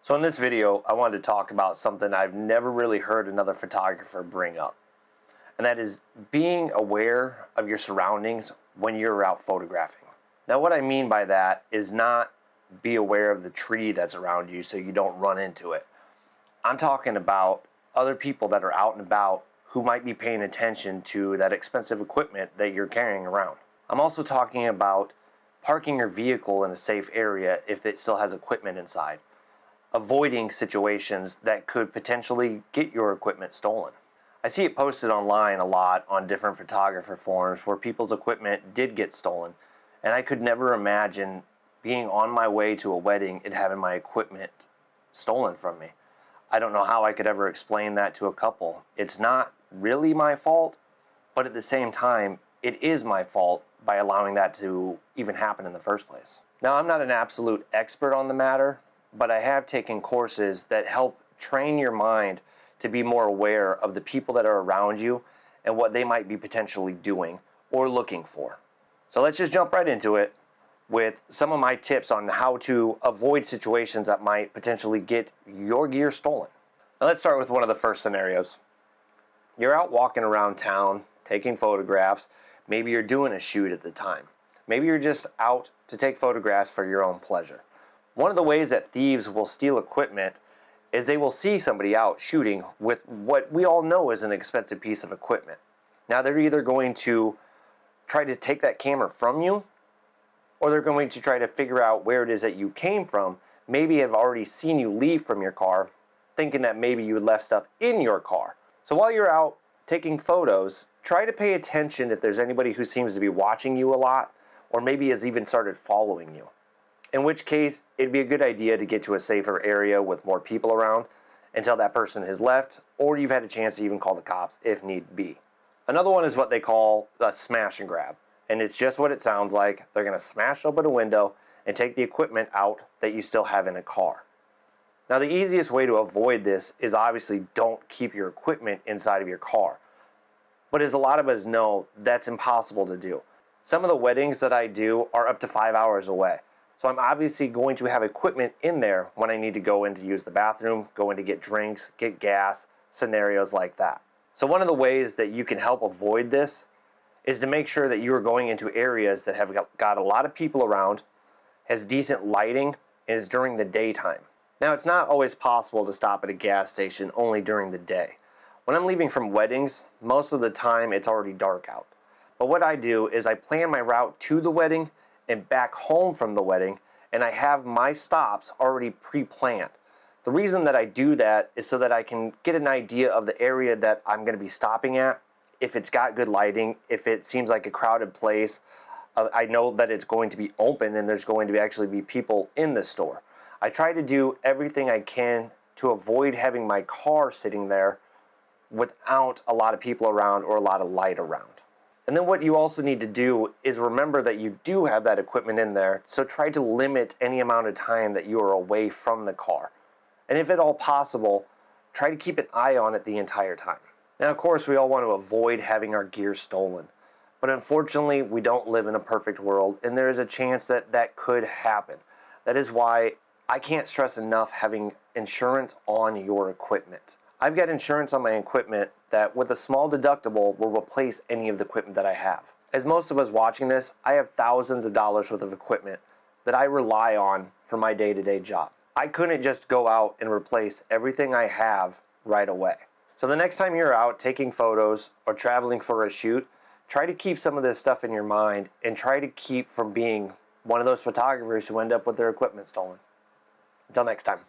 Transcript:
So in this video, I wanted to talk about something I've never really heard another photographer bring up. And that is being aware of your surroundings when you're out photographing. Now what I mean by that is not be aware of the tree that's around you so you don't run into it. I'm talking about other people that are out and about who might be paying attention to that expensive equipment that you're carrying around. I'm also talking about parking your vehicle in a safe area if it still has equipment inside. Avoiding situations that could potentially get your equipment stolen. I see it posted online a lot on different photographer forums where people's equipment did get stolen, and I could never imagine being on my way to a wedding and having my equipment stolen from me. I don't know how I could ever explain that to a couple. It's not really my fault, but at the same time, it is my fault by allowing that to even happen in the first place. Now, I'm not an absolute expert on the matter, but I have taken courses that help train your mind to be more aware of the people that are around you and what they might be potentially doing or looking for. So let's just jump right into it with some of my tips on how to avoid situations that might potentially get your gear stolen. Now let's start with one of the first scenarios. You're out walking around town, taking photographs. Maybe you're doing a shoot at the time. Maybe you're just out to take photographs for your own pleasure. One of the ways that thieves will steal equipment is they will see somebody out shooting with what we all know is an expensive piece of equipment. Now they're either going to try to take that camera from you, or they're going to try to figure out where it is that you came from, maybe have already seen you leave from your car, thinking that maybe you left stuff in your car. So while you're out taking photos, try to pay attention if there's anybody who seems to be watching you a lot, or maybe has even started following you. In which case, it'd be a good idea to get to a safer area with more people around until that person has left, or you've had a chance to even call the cops if need be. Another one is what they call a smash and grab. And it's just what it sounds like. They're gonna smash open a window and take the equipment out that you still have in a car. Now the easiest way to avoid this is obviously don't keep your equipment inside of your car. But as a lot of us know, that's impossible to do. Some of the weddings that I do are up to 5 hours away. So I'm obviously going to have equipment in there when I need to go in to use the bathroom, go in to get drinks, get gas, scenarios like that. So one of the ways that you can help avoid this is to make sure that you are going into areas that have got a lot of people around, has decent lighting, and is during the daytime. Now it's not always possible to stop at a gas station only during the day. When I'm leaving from weddings, most of the time it's already dark out. But what I do is I plan my route to the wedding and back home from the wedding, and I have my stops already pre-planned. The reason that I do that is so that I can get an idea of the area that I'm going to be stopping at, if it's got good lighting, if it seems like a crowded place. I know that it's going to be open and there's going to actually be people in the store. I try to do everything I can to avoid having my car sitting there without a lot of people around or a lot of light around. And then what you also need to do is remember that you do have that equipment in there, so try to limit any amount of time that you are away from the car. And if at all possible, try to keep an eye on it the entire time. Now, of course, we all want to avoid having our gear stolen. But unfortunately, we don't live in a perfect world, and there is a chance that that could happen. That is why I can't stress enough having insurance on your equipment. I've got insurance on my equipment that with a small deductible will replace any of the equipment that I have. As most of us watching this, I have thousands of dollars worth of equipment that I rely on for my day-to-day job. I couldn't just go out and replace everything I have right away. So the next time you're out taking photos or traveling for a shoot, try to keep some of this stuff in your mind and try to keep from being one of those photographers who end up with their equipment stolen. Until next time.